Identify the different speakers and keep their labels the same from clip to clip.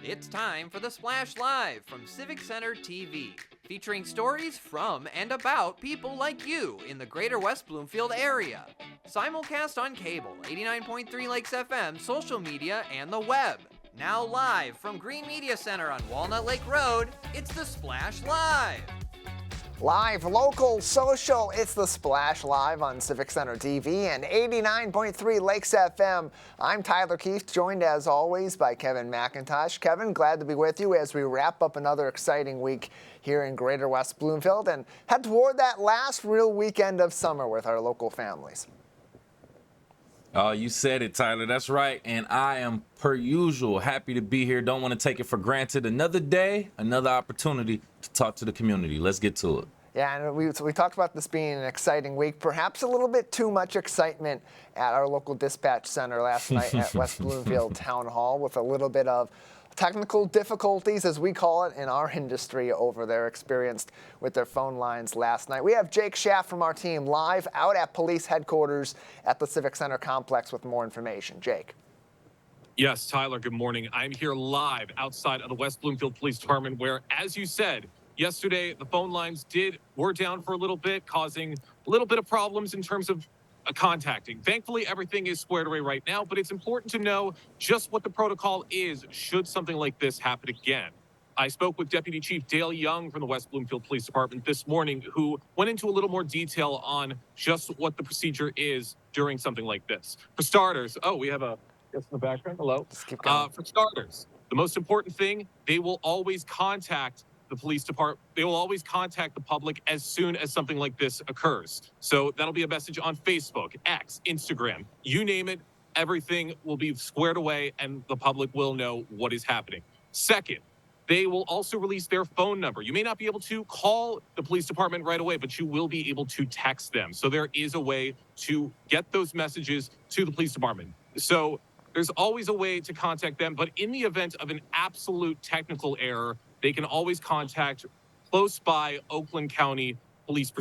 Speaker 1: It's time for the Splash Live from Civic Center TV, featuring stories from and about people like you in the greater West Bloomfield area. Simulcast on cable, 89.3 Lakes FM, social media, and the web. Now live from Green Media Center on Walnut Lake Road, it's the Splash Live.
Speaker 2: Live, local, social, it's the Splash Live on Civic Center TV and 89.3 Lakes FM. I'm Tyler Keefe, joined as always by Kevin McIntosh. Kevin, glad to be with you as we wrap up another exciting week here in Greater West Bloomfield and head toward that last real weekend of summer with our local families.
Speaker 3: Oh, you said it, Tyler. That's right. And I am, per usual, happy to be here. Don't want to take it for granted. Another day, another opportunity to talk to the community. Let's get to it.
Speaker 2: Yeah, and we talked about this being an exciting week, perhaps a little bit too much excitement at our local dispatch center last night at West Bloomfield Town Hall with a little bit of technical difficulties, as we call it in our industry over there, experienced with their phone lines last night. We have Jake Schaff from our team live out at police headquarters at the Civic Center complex with more information. Jake.
Speaker 4: Yes, Tyler, good morning. I'm here live outside of the West Bloomfield Police Department where, as you said, yesterday the phone lines were down for a little bit, causing a little bit of problems in terms of contacting. Thankfully, everything is squared away right now, but it's important to know just what the protocol is should something like this happen again. I spoke with Deputy Chief Dale Young from the West Bloomfield Police Department this morning, who went into a little more detail on just what the procedure is during something like this. For starters, we have a guest in the background. Hello.
Speaker 2: Just keep going.
Speaker 4: For starters, the most important thing, they will always contact the police department. They will always contact the public as soon as something like this occurs. So that'll be a message on Facebook, X, Instagram, you name it. Everything will be squared away and the public will know what is happening. Second, they will also release their phone number. You may not be able to call the police department right away, but you will be able to text them. So there is a way to get those messages to the police department. So there's always a way to contact them, but in the event of an absolute technical error, they can always contact close by Oakland County police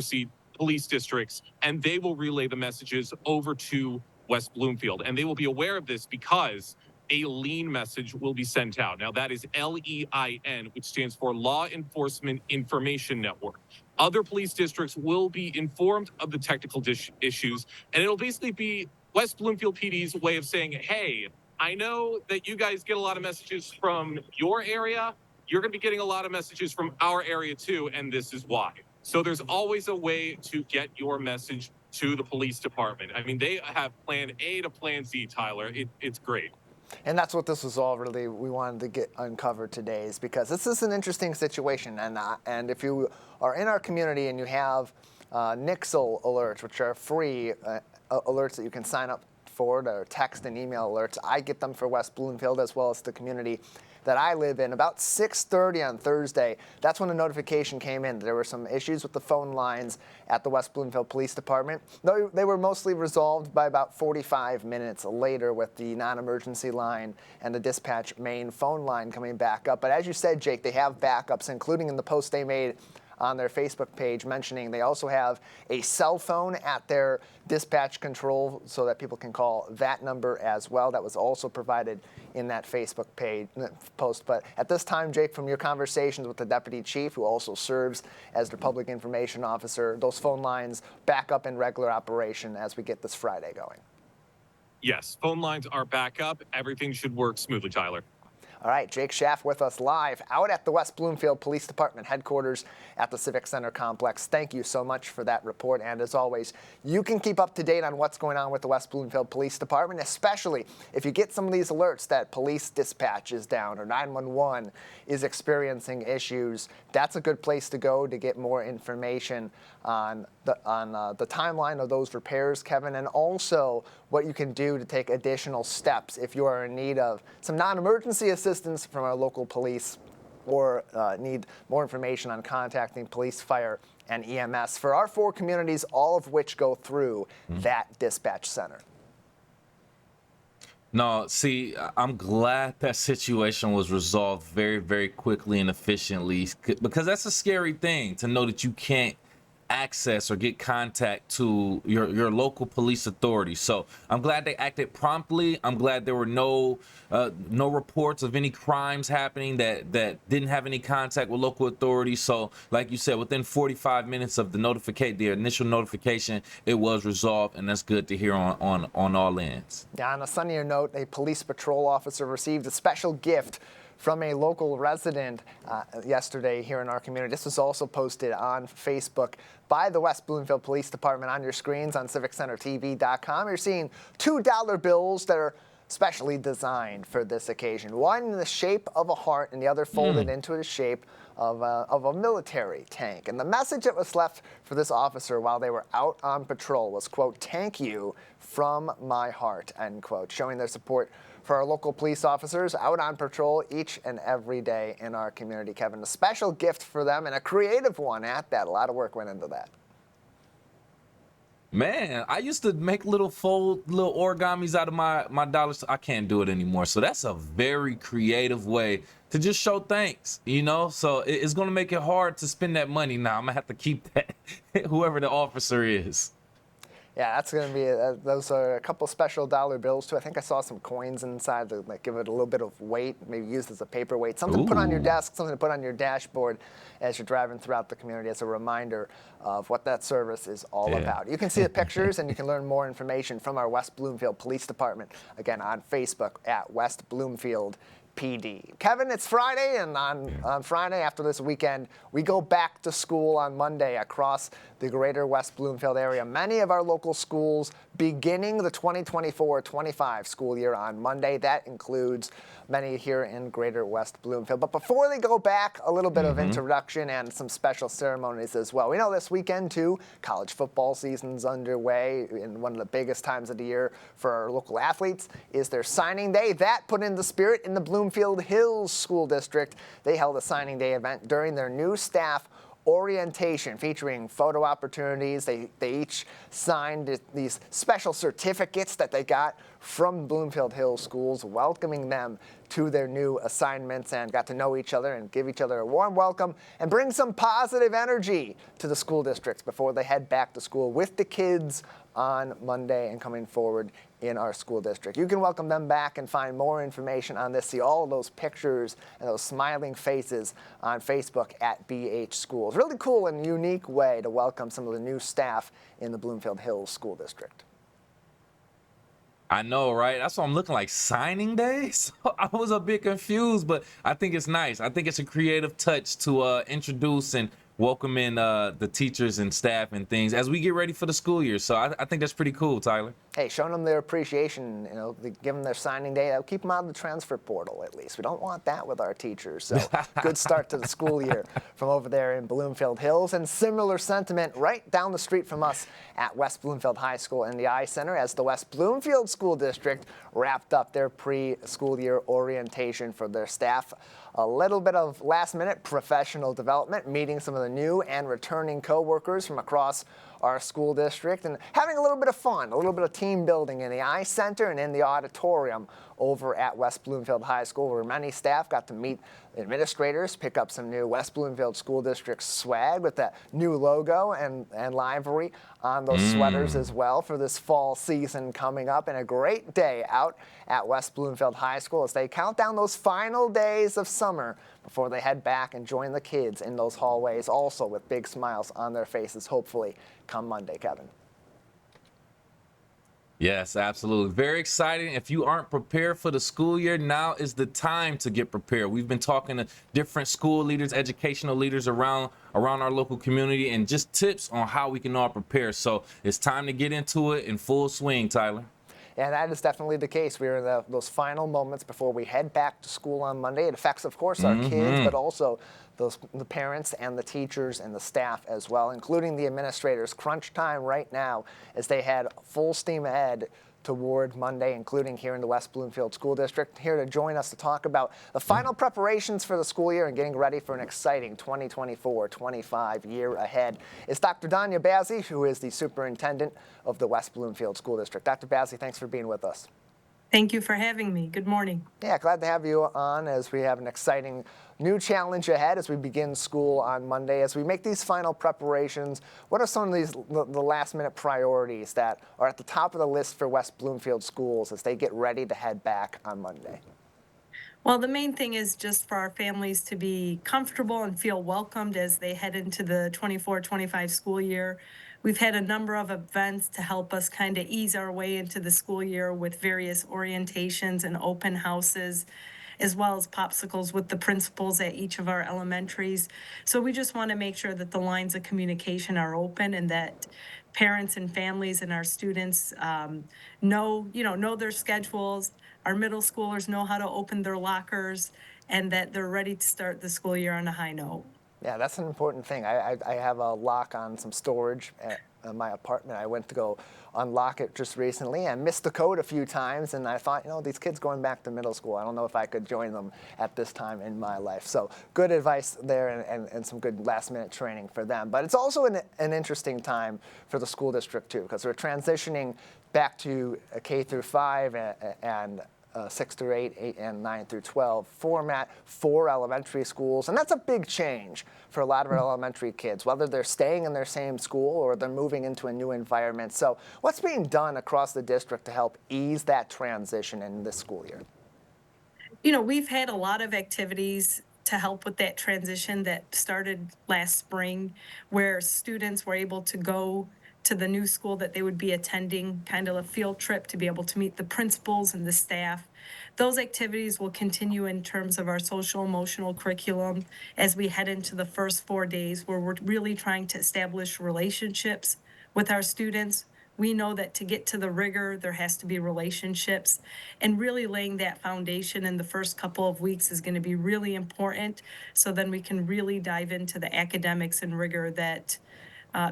Speaker 4: districts, and they will relay the messages over to West Bloomfield. And they will be aware of this because a LEIN message will be sent out. Now, that is LEIN, which stands for Law Enforcement Information Network. Other police districts will be informed of the technical issues, and it'll basically be West Bloomfield PD's way of saying, hey, I know that you guys get a lot of messages from your area. You're going to be getting a lot of messages from our area too, and this is why. So there's always a way to get your message to the police department. I mean, they have plan A to plan Z, Tyler. It's great.
Speaker 2: And that's what this was all really we wanted to get uncovered today, is because this is an interesting situation. And if you are in our community and you have Nixle alerts, which are free alerts that you can sign up for, or text and email alerts, I get them for West Bloomfield as well as the community that I live in. About 6:30 on Thursday, that's when a notification came in. There were some issues with the phone lines at the West Bloomfield Police Department. They were mostly resolved by about 45 minutes later with the non-emergency line and the dispatch main phone line coming back up. But as you said, Jake, they have backups, including in the post they made on their Facebook page mentioning they also have a cell phone at their dispatch control so that people can call that number as well. That was also provided in that Facebook post. But at this time, Jake, from your conversations with the deputy chief, who also serves as the public information officer, those phone lines back up in regular operation as we get this Friday going.
Speaker 4: Yes, phone lines are back up. Everything should work smoothly, Tyler.
Speaker 2: All right, Jake Schaff with us live out at the West Bloomfield Police Department headquarters at the Civic Center complex. Thank you so much for that report. And as always, you can keep up to date on what's going on with the West Bloomfield Police Department, especially if you get some of these alerts that police dispatch is down or 911 is experiencing issues. That's a good place to go to get more information on the timeline of those repairs, Kevin, and also what you can do to take additional steps if you are in need of some non-emergency assistance from our local police or need more information on contacting police, fire, and EMS for our 4 communities, all of which go through that dispatch center.
Speaker 3: No, see, I'm glad that situation was resolved very, very quickly and efficiently, because that's a scary thing to know that you can't access or get contact to your local police authority. So I'm glad they acted promptly. I'm glad there were no reports of any crimes happening that didn't have any contact with local authorities. So like you said, within 45 minutes of the initial notification, it was resolved, and that's good to hear on all ends.
Speaker 2: Yeah, on a sunnier note, a police patrol officer received a special gift from a local resident yesterday here in our community. This was also posted on Facebook by the West Bloomfield Police Department on your screens on civiccentertv.com. You're seeing $2 bills that are specially designed for this occasion. One in the shape of a heart and the other folded into the shape of a military tank. And the message that was left for this officer while they were out on patrol was, quote, "Thank you from my heart," end quote, showing their support for our local police officers out on patrol each and every day in our community. Kevin, a special gift for them and a creative one at that. A lot of work went into that.
Speaker 3: Man, I used to make little origamis out of my dollars. I can't do it anymore. So that's a very creative way to just show thanks, you know? So it's going to make it hard to spend that money now. I'm going to have to keep that, whoever the officer is.
Speaker 2: Yeah, that's going to be, those are a couple special dollar bills, too. I think I saw some coins inside that like, give it a little bit of weight, maybe used as a paperweight. Something to put on your desk, something to put on your dashboard as you're driving throughout the community as a reminder of what that service is all about. You can see the pictures and you can learn more information from our West Bloomfield Police Department, again, on Facebook at West Bloomfield PD. Kevin, it's Friday, and on Friday after this weekend, we go back to school on Monday across the greater West Bloomfield area. Many of our local schools beginning the 2024-25 school year on Monday. That includes many here in greater West Bloomfield. But before they go back, a little bit of introduction and some special ceremonies as well. We know this weekend, too, college football season's underway, and one of the biggest times of the year for our local athletes is their signing day. That put in the spirit in the Bloomfield Hills School District. They held a signing day event during their new staff orientation featuring photo opportunities. They each signed these special certificates that they got from Bloomfield Hills schools, welcoming them to their new assignments, and got to know each other and give each other a warm welcome and bring some positive energy to the school districts before they head back to school with the kids on Monday and coming forward in our school district. You can welcome them back and find more information on this. See all of those pictures and those smiling faces on Facebook at BH Schools. Really cool and unique way to welcome some of the new staff in the Bloomfield Hills School District.
Speaker 3: I know, right? That's what I'm looking like, signing day? So I was a bit confused, but I think it's nice. I think it's a creative touch to introduce and welcome in the teachers and staff and things as we get ready for the school year. So I think that's pretty cool, Tyler.
Speaker 2: Hey, showing them their appreciation, you know, give them their signing day. That'll keep them out of the transfer portal, at least. We don't want that with our teachers. So good start to the school year from over there in Bloomfield Hills. And similar sentiment right down the street from us at West Bloomfield High School in the I Center as the West Bloomfield School District wrapped up their pre-school year orientation for their staff. A little bit of last-minute professional development, meeting some of the new and returning co-workers from across our school district, and having a little bit of fun, a little bit of team building in the I Center and in the auditorium over at West Bloomfield High School, where many staff got to meet administrators, pick up some new West Bloomfield School District swag with that new logo and livery on those sweaters as well for this fall season coming up. And a great day out at West Bloomfield High School as they count down those final days of summer before they head back and join the kids in those hallways, also with big smiles on their faces, hopefully, come Monday, Kevin.
Speaker 3: Yes, absolutely. Very exciting. If you aren't prepared for the school year, now is the time to get prepared. We've been talking to different school leaders, educational leaders around our local community, and just tips on how we can all prepare. So it's time to get into it in full swing, Tyler.
Speaker 2: Yeah, that is definitely the case. We're in those final moments before we head back to school on Monday. It affects, of course, our kids, but also the parents and the teachers and the staff as well, including the administrators. Crunch time right now as they head full steam ahead toward Monday, including here in the West Bloomfield School District. Here to join us to talk about the final preparations for the school year and getting ready for an exciting 2024-25 year ahead is Dr. Danya Bazzi, who is the superintendent of the West Bloomfield School District. Dr. Bazzi, thanks for being with us.
Speaker 5: Thank you for having me. Good morning.
Speaker 2: Yeah, glad to have you on as we have an exciting new challenge ahead as we begin school on Monday. As we make these final preparations, what are some of the last minute priorities that are at the top of the list for West Bloomfield schools as they get ready to head back on Monday?
Speaker 5: Well, the main thing is just for our families to be comfortable and feel welcomed as they head into the 24-25 school year. We've had a number of events to help us kind of ease our way into the school year with various orientations and open houses, as well as popsicles with the principals at each of our elementaries. So we just want to make sure that the lines of communication are open and that parents and families and our students know their schedules. Our middle schoolers know how to open their lockers and that they're ready to start the school year on a high note.
Speaker 2: Yeah, that's an important thing. I have a lock on some storage at my apartment. I went to go unlock it just recently and missed the code a few times. And I thought, these kids going back to middle school, I don't know if I could join them at this time in my life. So good advice there and some good last minute training for them. But it's also an interesting time for the school district too, because we're transitioning back to a K through 5 and 6 through 8, 8 and 9 through 12 format for elementary schools. And that's a big change for a lot of our elementary kids, whether they're staying in their same school or they're moving into a new environment. So what's being done across the district to help ease that transition in this school year?
Speaker 5: We've had a lot of activities to help with that transition that started last spring, where students were able to go to the new school that they would be attending, kind of a field trip to be able to meet the principals and the staff. Those activities will continue in terms of our social emotional curriculum as we head into the first 4 days, where we're really trying to establish relationships with our students. We know that to get to the rigor, there has to be relationships, and really laying that foundation in the first couple of weeks is going to be really important. So then we can really dive into the academics and rigor that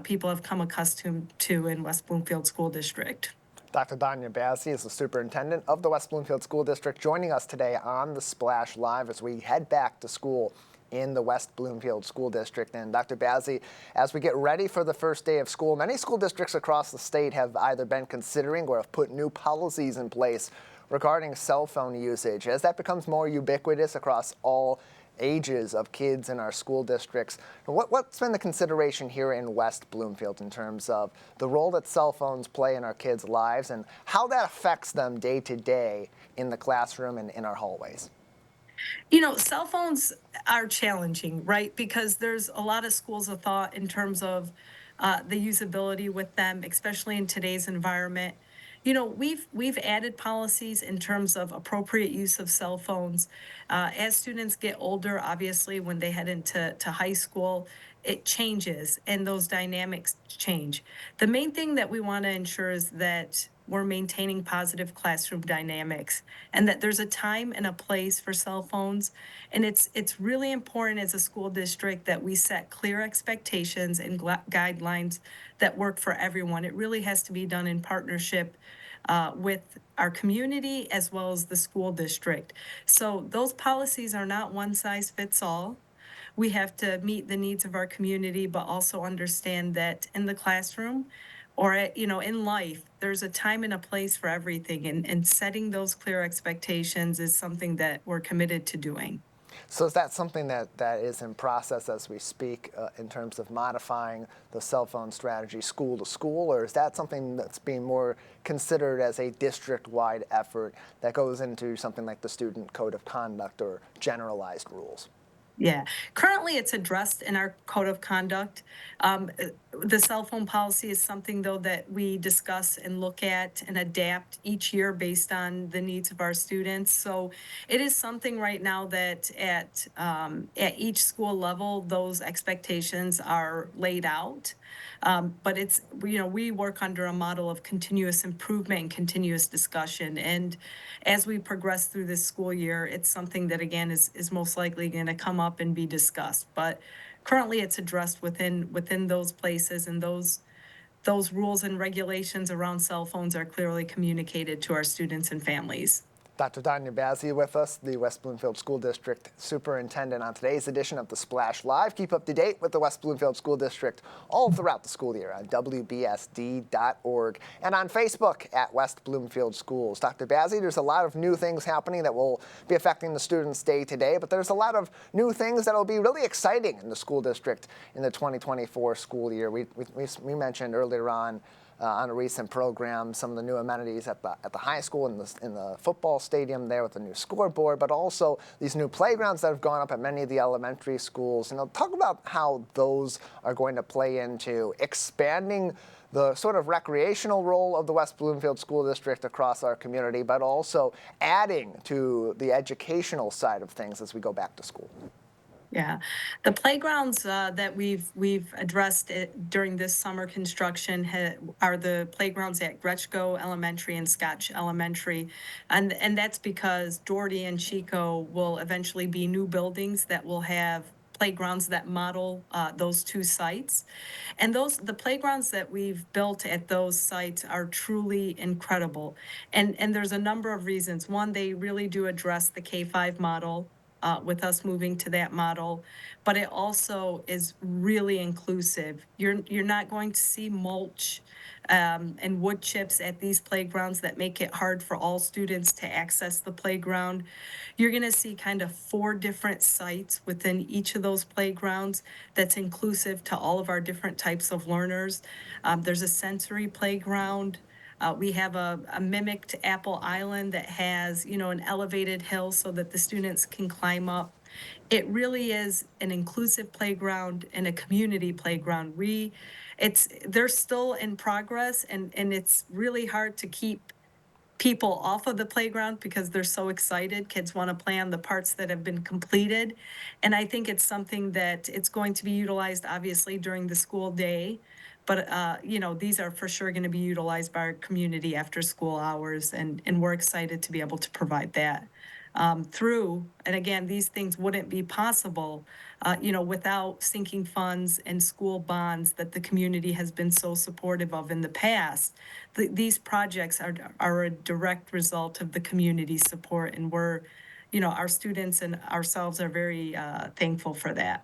Speaker 5: people have come accustomed to in West Bloomfield School District.
Speaker 2: Dr. Danya Bazzi is the superintendent of the West Bloomfield School District, joining us today on the Splash Live as we head back to school in the West Bloomfield School District. And Dr. Bazzi, as we get ready for the first day of school, many school districts across the state have either been considering or have put new policies in place regarding cell phone usage. As that becomes more ubiquitous across all ages of kids in our school districts, what's been the consideration here in West Bloomfield in terms of the role that cell phones play in our kids' lives and how that affects them day to day in the classroom and in our hallways?
Speaker 5: Cell phones are challenging, right? Because there's a lot of schools of thought in terms of the usability with them, especially in today's environment. We've added policies in terms of appropriate use of cell phones. As students get older, obviously, when they head into high school, it changes and those dynamics change. The main thing that we want to ensure is that we're maintaining positive classroom dynamics and that there's a time and a place for cell phones. And it's really important as a school district that we set clear expectations and guidelines that work for everyone. It really has to be done in partnership with our community as well as the school district. So those policies are not one size fits all. We have to meet the needs of our community, but also understand that in the classroom or in life, there's a time and a place for everything. And setting those clear expectations is something that we're committed to doing.
Speaker 2: So is that something that is in process as we speak in terms of modifying the cell phone strategy school to school, or is that something that's being more considered as a district-wide effort that goes into something like the student code of conduct or generalized rules?
Speaker 5: Yeah, currently it's addressed in our code of conduct. The cell phone policy is something, though, that we discuss and look at and adapt each year based on the needs of our students. So it is something right now that at each school level, those expectations are laid out. But we work under a model of continuous improvement and continuous discussion. And as we progress through this school year, it's something that, again, is most likely going to come up and be discussed. But currently it's addressed within those places, and those rules and regulations around cell phones are clearly communicated to our students and families.
Speaker 2: Dr. Danya Bazzi with us, the West Bloomfield School District Superintendent, on today's edition of the Splash Live. Keep up to date with the West Bloomfield School District all throughout the school year on WBSD.org and on Facebook at West Bloomfield Schools. Dr. Bazzi, there's a lot of new things happening that will be affecting the students' day to day, but there's a lot of new things that will be really exciting in the school district in the 2024 school year. We mentioned earlier on a recent program, some of the new amenities at the high school in the football stadium there with the new scoreboard, but also these new playgrounds that have gone up at many of the elementary schools. And I'll talk about how those are going to play into expanding the sort of recreational role of the West Bloomfield School District across our community, but also adding to the educational side of things as we go back to school.
Speaker 5: Yeah, the playgrounds that we've addressed during this summer construction are the playgrounds at Gretschko Elementary and Scotch Elementary, and that's because Doherty and Chico will eventually be new buildings that will have playgrounds that model those two sites. And the playgrounds that we've built at those sites are truly incredible. And there's a number of reasons. One, they really do address the K-5 model. With us moving to that model, but it also is really inclusive. You're not going to see mulch and wood chips at these playgrounds that make it hard for all students to access the playground. You're going to see kind of 4 different sites within each of those playgrounds that's inclusive to all of our different types of learners. There's a sensory playground. We have a mimicked Apple Island that has, an elevated hill so that the students can climb up. It really is an inclusive playground and a community playground. They're still in progress, and it's really hard to keep people off of the playground because they're so excited. Kids want to play on the parts that have been completed. And I think it's something that it's going to be utilized obviously during the school day. But, these are for sure going to be utilized by our community after school hours. And we're excited to be able to provide that and again, these things wouldn't be possible, without sinking funds and school bonds that the community has been so supportive of in the past. These projects are a direct result of the community support, and our students and ourselves are very thankful for that.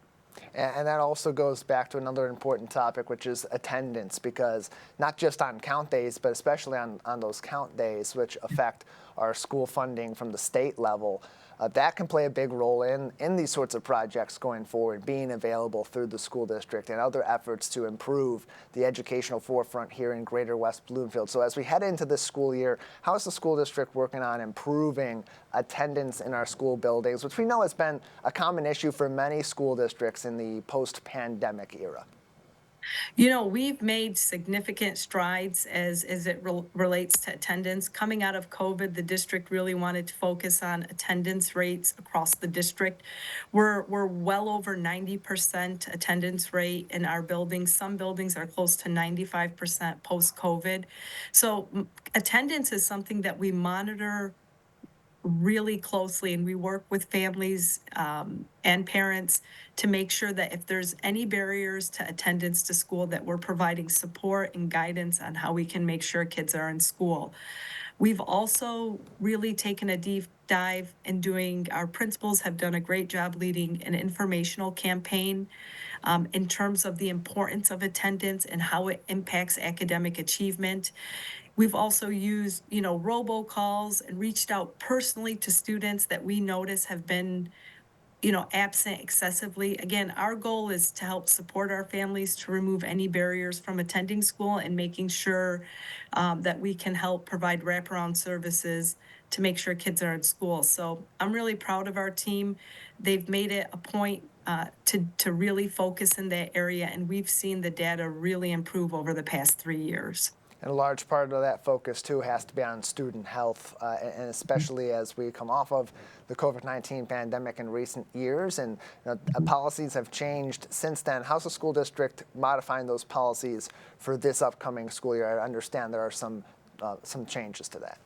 Speaker 2: And that also goes back to another important topic, which is attendance, because not just on count days, but especially on those count days, which affect our school funding from the state level, that can play a big role in these sorts of projects going forward, being available through the school district and other efforts to improve the educational forefront here in Greater West Bloomfield. So as we head into this school year, how is the school district working on improving attendance in our school buildings, which we know has been a common issue for many school districts in the post-pandemic era?
Speaker 5: We've made significant strides as it relates to attendance. Coming out of COVID, the district really wanted to focus on attendance rates across the district. We're well over 90% attendance rate in our buildings. Some buildings are close to 95% post-COVID. So attendance is something that we monitor really closely, and we work with families and parents to make sure that if there's any barriers to attendance to school, that we're providing support and guidance on how we can make sure kids are in school. We've also really taken a deep dive in our principals have done a great job leading an informational campaign in terms of the importance of attendance and how it impacts academic achievement. We've also used, robocalls and reached out personally to students that we notice have been, absent excessively. Again, our goal is to help support our families to remove any barriers from attending school and making sure that we can help provide wraparound services to make sure kids are in school. So I'm really proud of our team. They've made it a point to really focus in that area, and we've seen the data really improve over the past 3 years.
Speaker 2: And a large part of that focus, too, has to be on student health, and especially as we come off of the COVID-19 pandemic in recent years, and policies have changed since then. How's the school district modifying those policies for this upcoming school year? I understand there are some changes to that.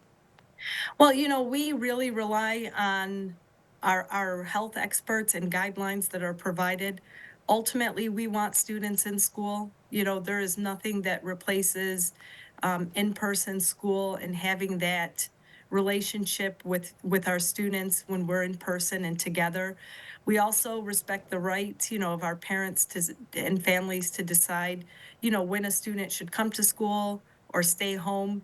Speaker 5: Well, we really rely on our health experts and guidelines that are provided. Ultimately, we want students in school. There is nothing that replaces in-person school and having that relationship with our students when we're in person and together. We also respect the rights, of our parents and families to decide, when a student should come to school or stay home.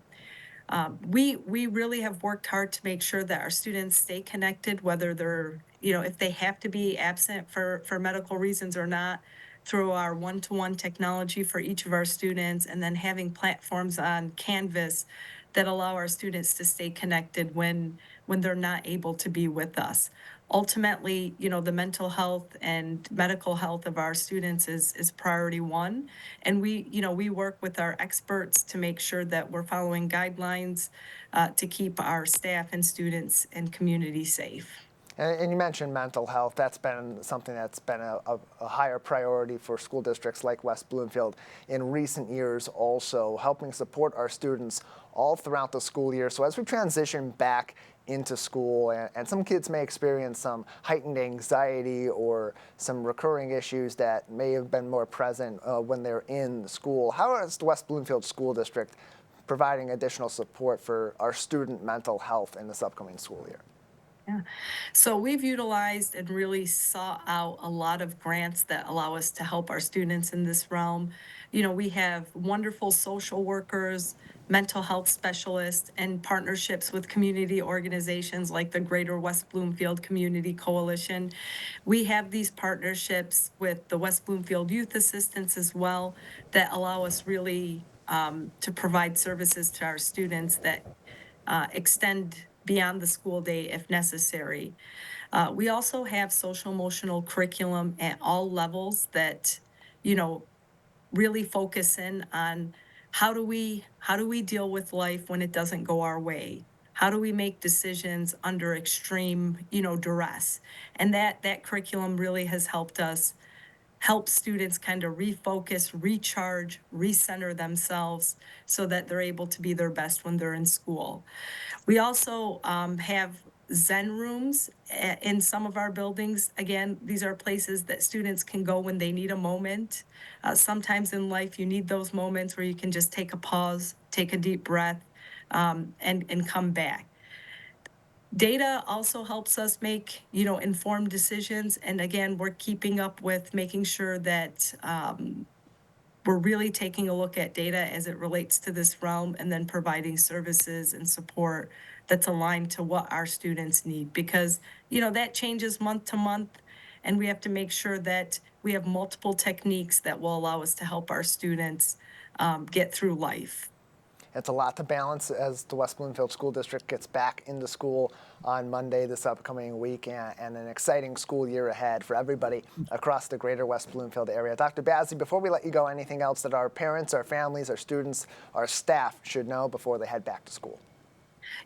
Speaker 5: We really have worked hard to make sure that our students stay connected, whether they're, if they have to be absent for medical reasons or not, through our one-to-one technology for each of our students, and then having platforms on Canvas that allow our students to stay connected when they're not able to be with us. Ultimately, the mental health and medical health of our students is priority one. And we work with our experts to make sure that we're following guidelines to keep our staff and students and community safe.
Speaker 2: And you mentioned mental health. That's been something that's been a higher priority for school districts like West Bloomfield in recent years, also helping support our students all throughout the school year. So as we transition back into school, and some kids may experience some heightened anxiety or some recurring issues that may have been more present when they're in school, how is the West Bloomfield School District providing additional support for our student mental health in this upcoming school year?
Speaker 5: Yeah. So we've utilized and really sought out a lot of grants that allow us to help our students in this realm. We have wonderful social workers, mental health specialists, and partnerships with community organizations like the Greater West Bloomfield Community Coalition. We have these partnerships with the West Bloomfield Youth Assistance as well that allow us really to provide services to our students that extend beyond the school day if necessary. We also have social emotional curriculum at all levels that, you know, really focus in on how do we deal with life when it doesn't go our way? How do we make decisions under extreme, duress? And that curriculum really has helped us help students kind of refocus, recharge, recenter themselves so that they're able to be their best when they're in school. We also have Zen rooms in some of our buildings. Again, these are places that students can go when they need a moment. Sometimes in life, you need those moments where you can just take a pause, take a deep breath, and come back. Data also helps us make, informed decisions. And again, we're keeping up with making sure that we're really taking a look at data as it relates to this realm and then providing services and support that's aligned to what our students need because that changes month to month and we have to make sure that we have multiple techniques that will allow us to help our students get through life.
Speaker 2: It's a lot to balance as the West Bloomfield School District gets back into school on Monday this upcoming week and an exciting school year ahead for everybody across the greater West Bloomfield area. Dr. Bazzi, before we let you go, anything else that our parents, our families, our students, our staff should know before they head back to school?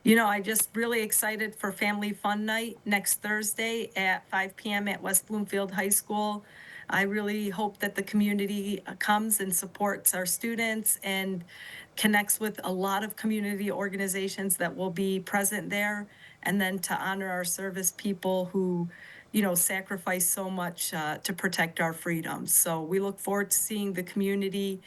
Speaker 5: I'm just really excited for Family Fun Night next Thursday at 5 p.m. at West Bloomfield High School. I really hope that the community comes and supports our students and connects with a lot of community organizations that will be present there. And then to honor our service people who, sacrifice so much to protect our freedoms. So we look forward to seeing the community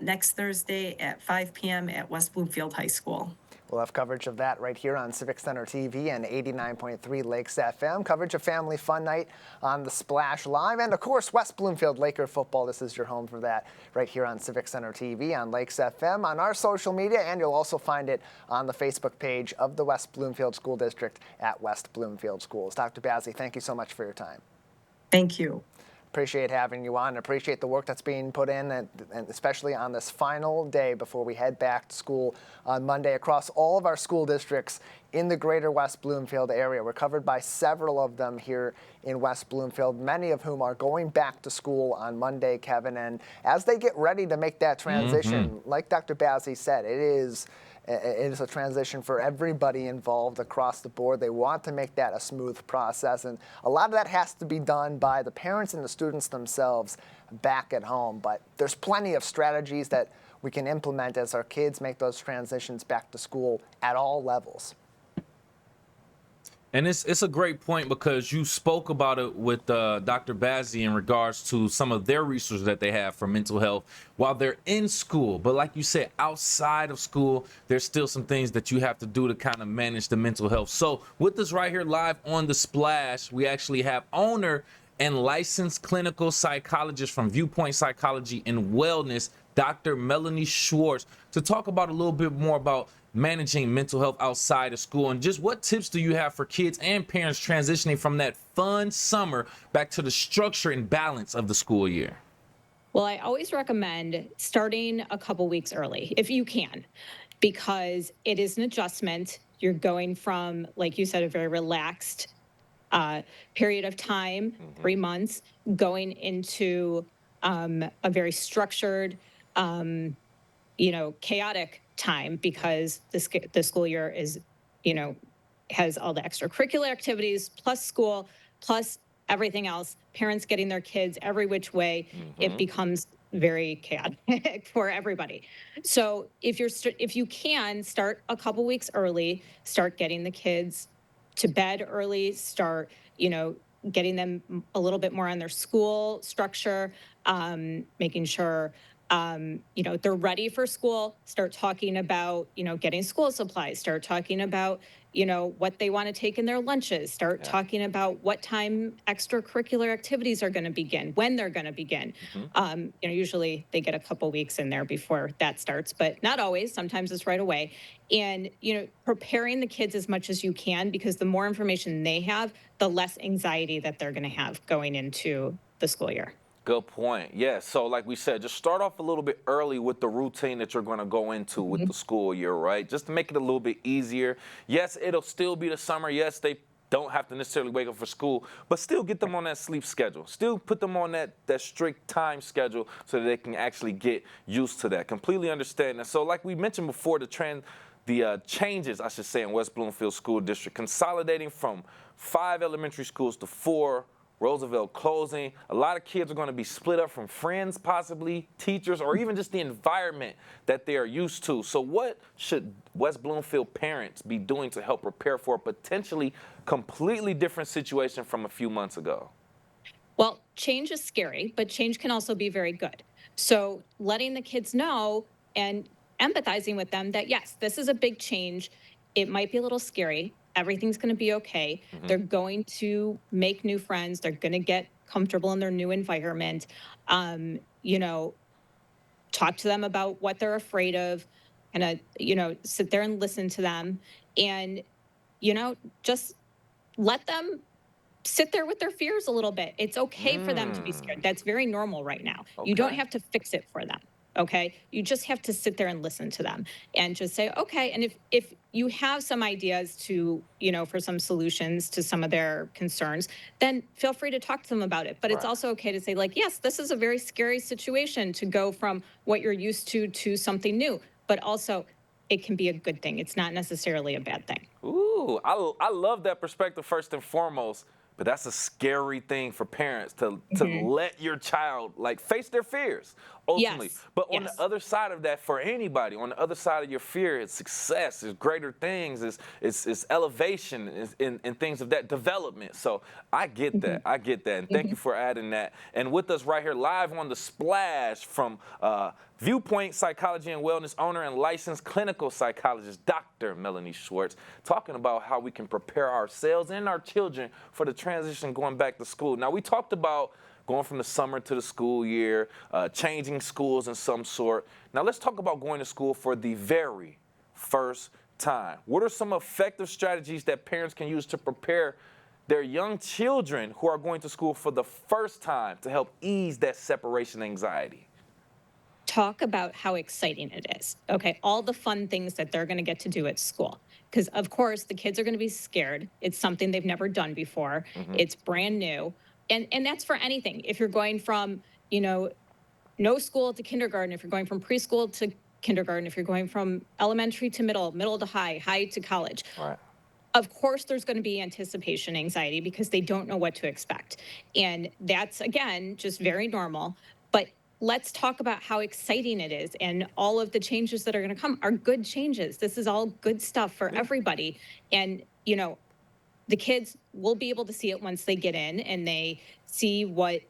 Speaker 5: next Thursday at 5 p.m. at West Bloomfield High School.
Speaker 2: We'll have coverage of that right here on Civic Center TV and 89.3 Lakes FM. Coverage of Family Fun Night on the Splash Live. And, of course, West Bloomfield Laker football. This is your home for that right here on Civic Center TV, on Lakes FM, on our social media. And you'll also find it on the Facebook page of the West Bloomfield School District at West Bloomfield Schools. Dr. Bazzi, thank you so much for your time.
Speaker 5: Thank you.
Speaker 2: Appreciate having you on and appreciate the work that's being put in, and especially on this final day before we head back to school on Monday across all of our school districts in the greater West Bloomfield area. We're covered by several of them here in West Bloomfield, many of whom are going back to school on Monday, Kevin. And as they get ready to make that transition, like Dr. Bazzi said, it is a transition for everybody involved across the board. They want to make that a smooth process, and a lot of that has to be done by the parents and the students themselves back at home. But there's plenty of strategies that we can implement as our kids make those transitions back to school at all levels.
Speaker 3: And it's a great point because you spoke about it with Dr. Bazzi in regards to some of their resources that they have for mental health while they're in school. But like you said, outside of school, there's still some things that you have to do to kind of manage the mental health. So with us right here live on The Splash, we actually have owner and licensed clinical psychologist from Viewpoint Psychology and Wellness, Dr. Melanie Schwartz, to talk about a little bit more about managing mental health outside of school and just what tips do you have for kids and parents transitioning from that fun summer back to the structure and balance of the school year?
Speaker 6: Well, I always recommend starting a couple weeks early if you can, because it is an adjustment. You're going from, like you said, a very relaxed period of time, 3 months, going into a very structured, chaotic time because the school year is, has all the extracurricular activities plus school plus everything else. Parents getting their kids every which way. It becomes very chaotic for everybody. So if you can start a couple weeks early, start getting the kids to bed early, start, getting them a little bit more on their school structure, making sure, they're ready for school, start talking about, getting school supplies, start talking about, what they want to take in their lunches, start talking about what time extracurricular activities are going to begin, when they're going to begin. Usually they get a couple weeks in there before that starts, but not always. Sometimes it's right away. And, preparing the kids as much as you can, because the more information they have, the less anxiety that they're going to have going into the school year.
Speaker 3: Good point. Yeah. So like we said, just start off a little bit early with the routine that you're going to go into with the school year, right? Just to make it a little bit easier. Yes, it'll still be the summer. Yes, they don't have to necessarily wake up for school, but still get them on that sleep schedule. Still put them on that strict time schedule so that they can actually get used to that. Completely understand that. So like we mentioned before, the changes, I should say, in West Bloomfield School District, consolidating from 5 elementary schools to 4, Roosevelt closing. A lot of kids are going to be split up from friends, possibly teachers, or even just the environment that they are used to. So what should West Bloomfield parents be doing to help prepare for a potentially completely different situation from a few months ago?
Speaker 6: Well, change is scary, but change can also be very good. So letting the kids know and empathizing with them that, yes, this is a big change. It might be a little scary. Everything's going to be okay. They're going to make new friends. They're going to get comfortable in their new environment. Talk to them about what they're afraid of, and sit there and listen to them, and just let them sit there with their fears a little bit. It's okay for them to be scared. That's very normal right now. You don't have to fix it for them. Okay. You just have to sit there and listen to them and just say, okay. And if you have some ideas to, for some solutions to some of their concerns, then feel free to talk to them about it. But it's also okay to say, like, yes, this is a very scary situation to go from what you're used to something new, but also it can be a good thing. It's not necessarily a bad thing.
Speaker 3: Ooh, I love that perspective first and foremost. But that's a scary thing for parents to let your child face their fears ultimately.
Speaker 6: Yes.
Speaker 3: But on the other side of that, for anybody, on the other side of your fear, it's success, it's greater things, it's elevation, and things of that development. So I get that. I get that. And thank you for adding that. And with us right here live on The Splash from Viewpoint Psychology and Wellness owner and licensed clinical psychologist, Dr. Melanie Schwartz, talking about how we can prepare ourselves and our children for the transition going back to school. Now, we talked about going from the summer to the school year, changing schools in some sort. Now, let's talk about going to school for the very first time. What are some effective strategies that parents can use to prepare their young children who are going to school for the first time to help ease that separation anxiety?
Speaker 6: Talk about how exciting it is. Okay, all the fun things that they're going to get to do at school. Because, of course, the kids are going to be scared. It's something they've never done before. It's brand new. And that's for anything. If you're going from, no school to kindergarten, if you're going from preschool to kindergarten, if you're going from elementary to middle to high, high to college.
Speaker 3: Right.
Speaker 6: Of course, there's going to be anticipation anxiety because they don't know what to expect. And that's, again, just very normal. But let's talk about how exciting it is, and all of the changes that are going to come are good changes. This is all good stuff for everybody. And, the kids will be able to see it once they get in and they see what,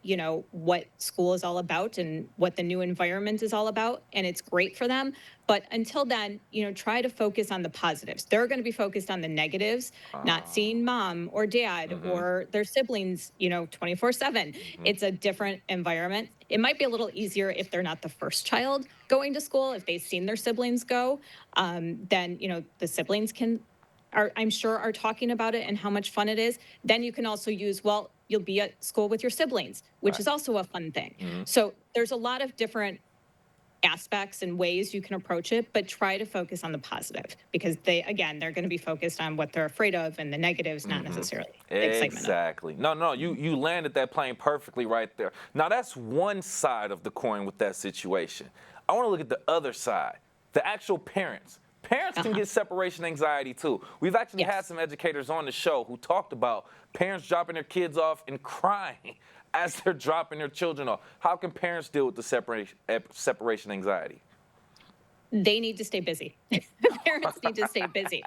Speaker 6: what school is all about and what the new environment is all about. And it's great for them. But until then, try to focus on the positives. They're going to be focused on the negatives, not seeing mom or dad or their siblings, 24/7. It's a different environment. It might be a little easier if they're not the first child going to school, if they've seen their siblings go, then, the siblings I'm sure are talking about it and how much fun it is. Then you can also use, well, you'll be at school with your siblings, which
Speaker 3: Right.
Speaker 6: is also a fun thing. So there's a lot of different aspects and ways you can approach it, but try to focus on the positive because they're going to be focused on what they're afraid of and the negatives, not necessarily the excitement of.
Speaker 3: Exactly. No, you landed that plane perfectly right there. Now that's one side of the coin with that situation. I want to look at the other side, the actual parents. Parents can get separation anxiety too. We've actually had some educators on the show who talked about parents dropping their kids off and crying as they're dropping their children off. How can parents deal with the separation anxiety?
Speaker 6: They need to stay busy. Parents need to stay busy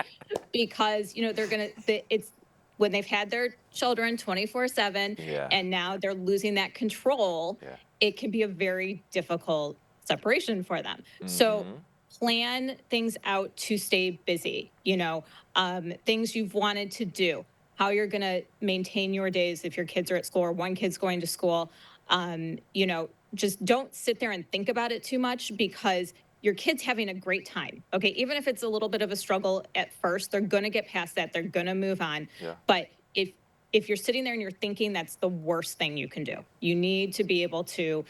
Speaker 6: because, it's when they've had their children 24/7
Speaker 3: Yeah.
Speaker 6: and now they're losing that control,
Speaker 3: Yeah.
Speaker 6: it can be a very difficult separation for them. So plan things out to stay busy, things you've wanted to do, how you're going to maintain your days if your kids are at school or one kid's going to school. Just don't sit there and think about it too much because your kid's having a great time. Okay. Even if it's a little bit of a struggle at first, they're going to get past that. They're going to move on.
Speaker 3: Yeah.
Speaker 6: But if you're sitting there and you're thinking, that's the worst thing you can do. You need to be able to,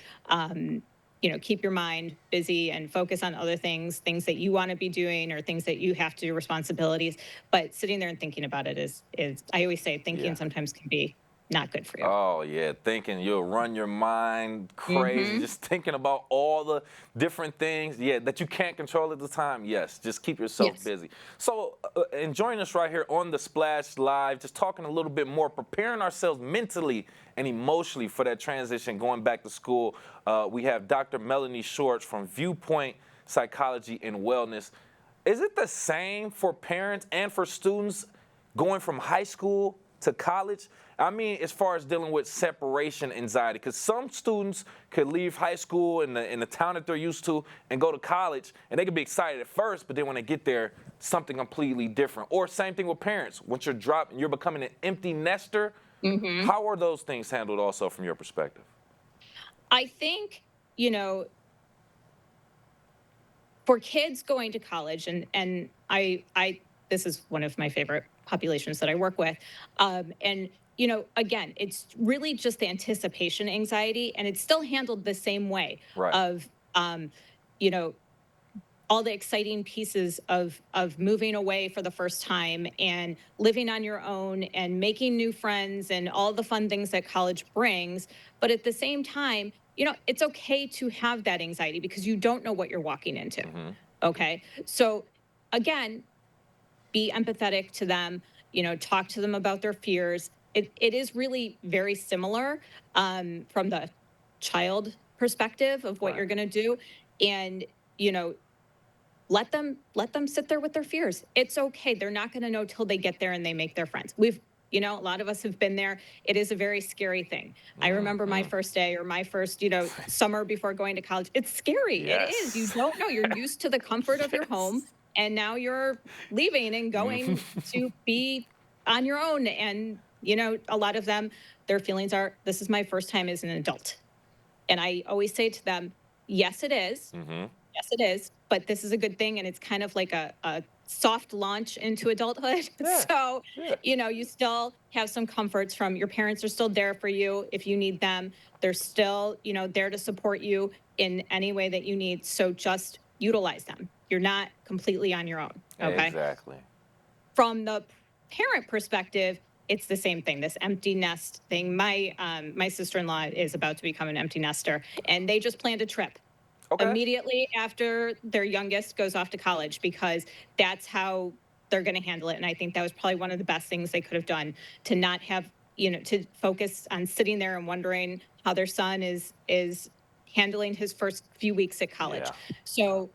Speaker 6: keep your mind busy and focus on other things that you want to be doing or things that you have to do, responsibilities. But sitting there and thinking about it is I always say thinking sometimes can be not good for you.
Speaker 3: Oh, yeah, thinking you'll run your mind crazy, just thinking about all the different things, that you can't control at the time. Yes, just keep yourself busy. So, and join us right here on the Splash Live, just talking a little bit more, preparing ourselves mentally and emotionally for that transition going back to school. We have Dr. Melanie Shorts from Viewpoint Psychology and Wellness. Is it the same for parents and for students going from high school to college? I mean, as far as dealing with separation anxiety, because some students could leave high school in the town that they're used to and go to college, and they could be excited at first, but then when they get there, something completely different. Or same thing with parents. Once you're becoming an empty nester, how are those things handled also from your perspective?
Speaker 6: I think, for kids going to college, and I this is one of my favorite populations that I work with, and again, it's really just the anticipation anxiety, and it's still handled the same way
Speaker 3: Right.
Speaker 6: of, all the exciting pieces of moving away for the first time and living on your own and making new friends and all the fun things that college brings. But at the same time, it's okay to have that anxiety because you don't know what you're walking into. Okay. So again, be empathetic to them, talk to them about their fears. It is really very similar from the child perspective of what
Speaker 3: Right.
Speaker 6: you're going to do. And, let them sit there with their fears. It's okay. They're not going to know till they get there and they make their friends. A lot of us have been there. It is a very scary thing. I remember my first day or my first, summer before going to college. It's scary. It is. You don't know. You're used to the comfort of your home. And now you're leaving and going to be on your own. And, a lot of them, their feelings are, this is my first time as an adult. And I always say to them, yes, it is. Yes, it is. But this is a good thing. And it's kind of like a soft launch into adulthood. So, you still have some comforts from your parents are still there for you if you need them. They're still, there to support you in any way that you need. So just utilize them. You're not completely on your own. Okay.
Speaker 3: Exactly.
Speaker 6: From the parent perspective, it's the same thing, this empty nest thing. My sister-in-law is about to become an empty nester, and they just planned a trip immediately after their youngest goes off to college because that's how they're going to handle it. And I think that was probably one of the best things they could have done to not have, to focus on sitting there and wondering how their son is handling his first few weeks at college.
Speaker 3: Yeah.
Speaker 6: So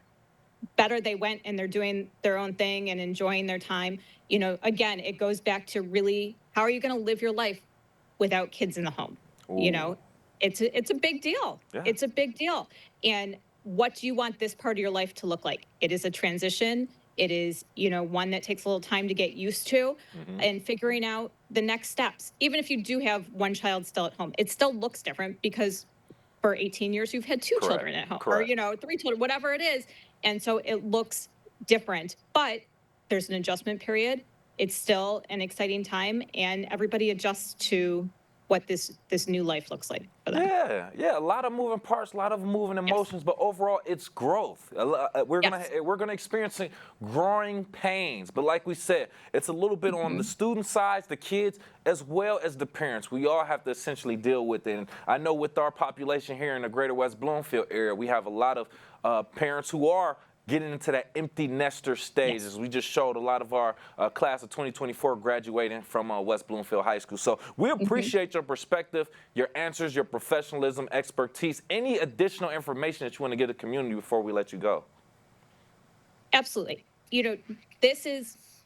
Speaker 6: better they went and they're doing their own thing and enjoying their time. Again, it goes back to really, how are you going to live your life without kids in the home?
Speaker 3: Ooh.
Speaker 6: It's a big deal.
Speaker 3: Yeah.
Speaker 6: It's a big deal. And what do you want this part of your life to look like? It is a transition. It is, one that takes a little time to get used to, and figuring out the next steps. Even if you do have one child still at home, it still looks different because for 18 years you've had two
Speaker 3: Correct.
Speaker 6: children at home,
Speaker 3: Correct.
Speaker 6: or three children, whatever it is. And so it looks different, but there's an adjustment period. It's still an exciting time, and everybody adjusts to what this new life looks like for them.
Speaker 3: Yeah, a lot of moving parts, a lot of moving emotions, but overall, it's growth. We're gonna experience growing pains, but like we said, it's a little bit on the student side, the kids, as well as the parents. We all have to essentially deal with it. And I know with our population here in the greater West Bloomfield area, we have a lot of parents who are getting into that empty nester stage, as we just showed a lot of our class of 2024 graduating from West Bloomfield High School. So we appreciate your perspective, your answers, your professionalism, expertise, any additional information that you want to give the community before we let you go.
Speaker 6: Absolutely.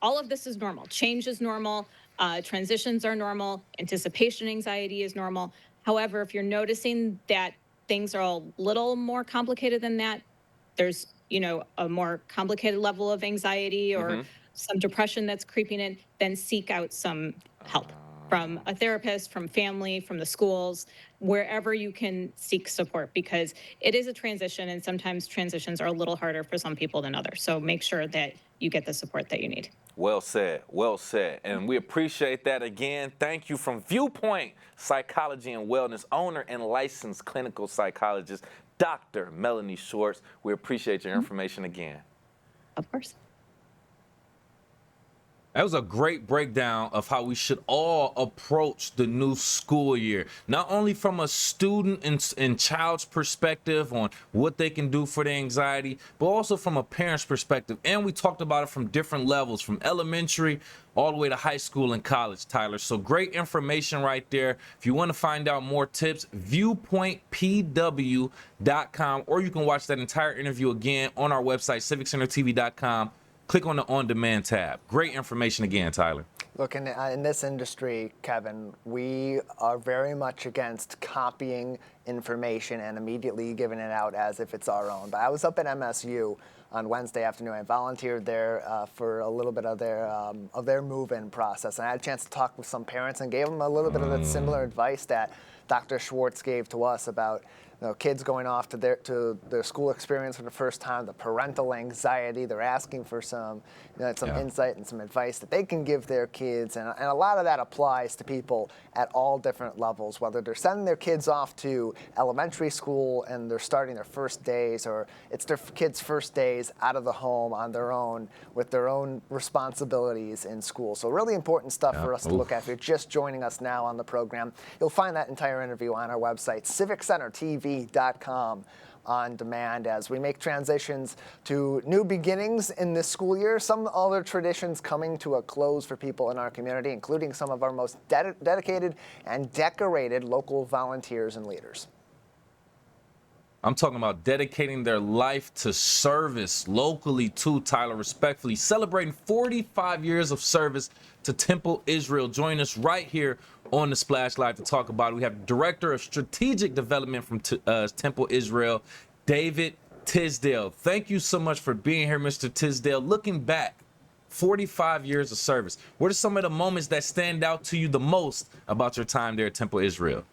Speaker 6: All of this is normal. Change is normal. Transitions are normal. Anticipation anxiety is normal. However, if you're noticing that things are a little more complicated than that, there's a more complicated level of anxiety or some depression that's creeping in, then seek out some help from a therapist, from family, from the schools, wherever you can seek support, because it is a transition, and sometimes transitions are a little harder for some people than others. So make sure that you get the support that you need.
Speaker 3: Well said, well said. And we appreciate that again. Thank you from Viewpoint Psychology and Wellness, owner and licensed clinical psychologist, Dr. Melanie Schwartz. We appreciate your information again.
Speaker 6: Of course.
Speaker 3: That was a great breakdown of how we should all approach the new school year, not only from a student and child's perspective on what they can do for the anxiety, but also from a parent's perspective. And we talked about it from different levels, from elementary all the way to high school and college, Tyler. So great information right there. If you want to find out more tips, viewpointpw.com, or you can watch that entire interview again on our website, civiccentertv.com. Click on the on-demand tab. Great information again, Tyler.
Speaker 2: Look, in this industry, Kevin, we are very much against copying information and immediately giving it out as if it's our own. But I was up at MSU on Wednesday afternoon. I volunteered there for a little bit of their move-in process. And I had a chance to talk with some parents and gave them a little bit of that similar advice that Dr. Schwartz gave to us about kids going off to their school experience for the first time, the parental anxiety. They're asking for some insight and some advice that they can give their kids. And a lot of that applies to people at all different levels, whether they're sending their kids off to elementary school and they're starting their first days, or it's their kids' first days out of the home on their own with their own responsibilities in school. So really important stuff for us to look at. If you're just joining us now on the program, you'll find that entire interview on our website, civiccentertv.com, on demand, as we make transitions to new beginnings in this school year. Some other traditions coming to a close for people in our community, including some of our most dedicated and decorated local volunteers and leaders.
Speaker 3: I'm talking about dedicating their life to service locally too, Tyler, respectfully. Celebrating 45 years of service to Temple Israel. Join us right here on the Splash Live to talk about it. We have Director of Strategic Development from Temple Israel, David Tisdale. Thank you so much for being here, Mr. Tisdale. Looking back, 45 years of service. What are some of the moments that stand out to you the most about your time there at Temple Israel?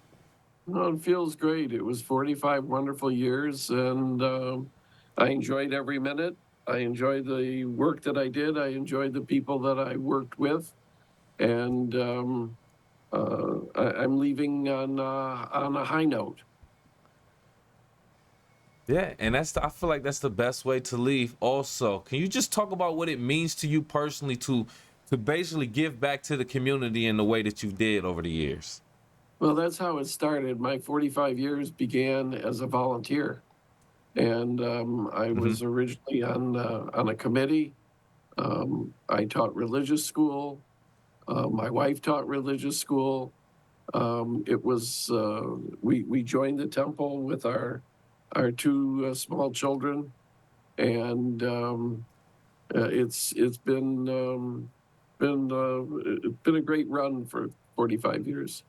Speaker 7: Well, it feels great. It was 45 wonderful years, and I enjoyed every minute. I enjoyed the work that I did. I enjoyed the people that I worked with, and I'm leaving on a high note.
Speaker 3: Yeah, and I feel like that's the best way to leave. Also, can you just talk about what it means to you personally to basically give back to the community in the way that you did over the years?
Speaker 7: Well, that's how it started. My 45 years began as a volunteer, and I was originally on a committee. I taught religious school. My wife taught religious school. It was we joined the temple with our two small children, and it's been a great run for 45 years.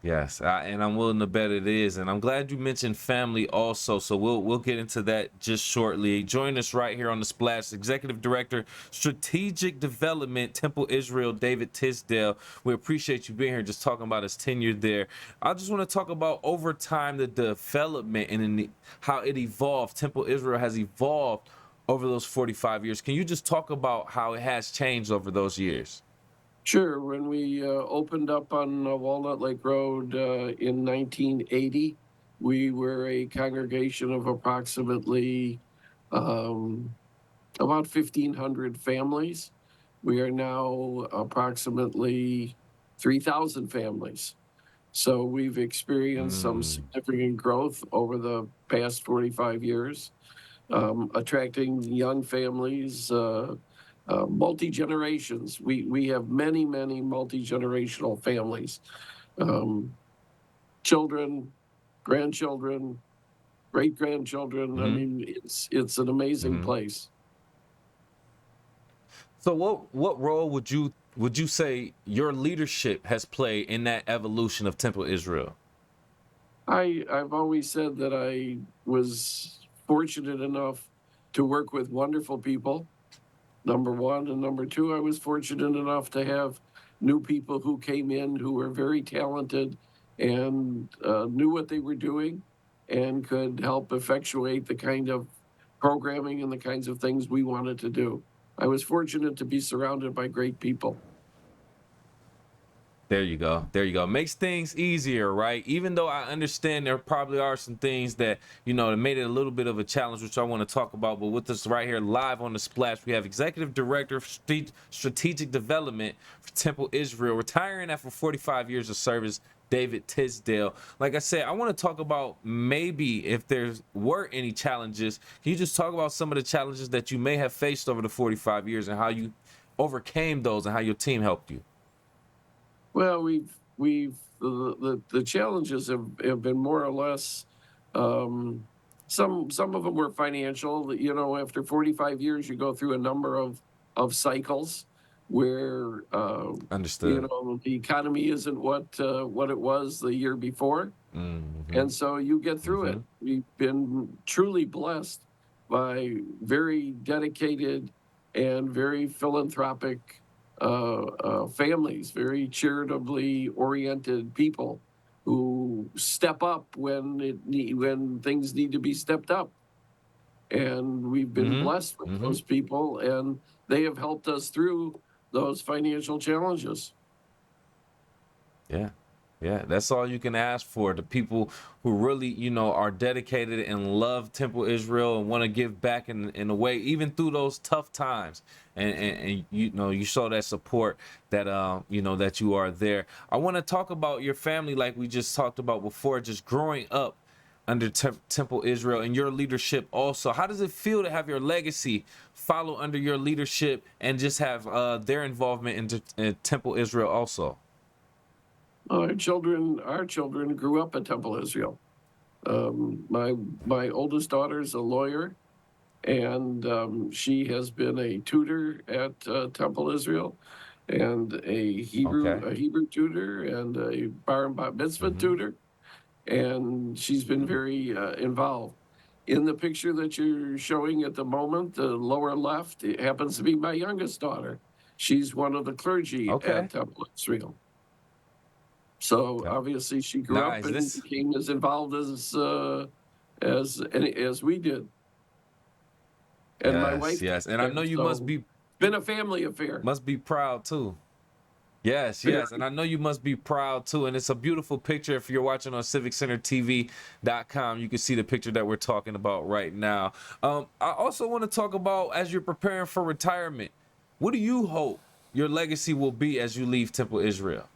Speaker 3: Yes, and I'm willing to bet it is. And I'm glad you mentioned family also. So we'll get into that just shortly. Join us right here on the Splash, Executive Director, Strategic Development, Temple Israel, David Tisdale. We appreciate you being here, just talking about his tenure there. I just want to talk about over time the development and how it evolved. Temple Israel has evolved over those 45 years. Can you just talk about how it has changed over those years?
Speaker 7: Sure. When we opened up on Walnut Lake Road in 1980, we were a congregation of approximately um, about 1,500 families. We are now approximately 3,000 families. So we've experienced some significant growth over the past 45 years, attracting young families, multi-generations. We have many, many multi-generational families, children, grandchildren, great-grandchildren. I mean, it's an amazing place.
Speaker 3: So what role would you say your leadership has played in that evolution of Temple Israel?
Speaker 7: I've always said that I was fortunate enough to work with wonderful people, number one. And number two, I was fortunate enough to have new people who came in who were very talented and knew what they were doing and could help effectuate the kind of programming and the kinds of things we wanted to do. I was fortunate to be surrounded by great people.
Speaker 3: There you go. There you go. Makes things easier, right? Even though I understand there probably are some things that, that made it a little bit of a challenge, which I want to talk about. But with us right here live on the Splash, we have Executive Director of Strategic Development for Temple Israel, retiring after 45 years of service, David Tisdale. Like I said, I want to talk about maybe if there were any challenges. Can you just talk about some of the challenges that you may have faced over the 45 years and how you overcame those and how your team helped you?
Speaker 7: Well, the challenges have been more or less, some of them were financial. After 45 years, you go through a number of cycles where
Speaker 3: Understood.
Speaker 7: the economy isn't what it was the year before, and so you get through it. We've been truly blessed by very dedicated and very philanthropic families, very charitably oriented people who step up when things need to be stepped up. And we've been blessed with those people, and they have helped us through those financial challenges.
Speaker 3: Yeah, that's all you can ask for. The people who really, are dedicated and love Temple Israel and want to give back in a way, even through those tough times. And you show that support that, that you are there. I want to talk about your family like we just talked about before, just growing up under Temple Israel and your leadership also. How does it feel to have your legacy follow under your leadership and just have their involvement in Temple Israel also?
Speaker 7: Our children grew up at Temple Israel. My oldest daughter is a lawyer, and she has been a tutor at Temple Israel, and a Hebrew tutor, and a bar and bat mitzvah tutor, and she's been very involved. In the picture that you're showing at the moment, the lower left, it happens to be my youngest daughter. She's one of the clergy at Temple Israel. So obviously she grew up and became as involved as we did. And my wife.
Speaker 3: Yes, and I know you must be
Speaker 7: been a family affair.
Speaker 3: Must be proud too. Yes, and I know you must be proud too. And it's a beautiful picture. If you're watching on CivicCenterTV.com, you can see the picture that we're talking about right now. I also want to talk about, as you're preparing for retirement, what do you hope your legacy will be as you leave Temple Israel?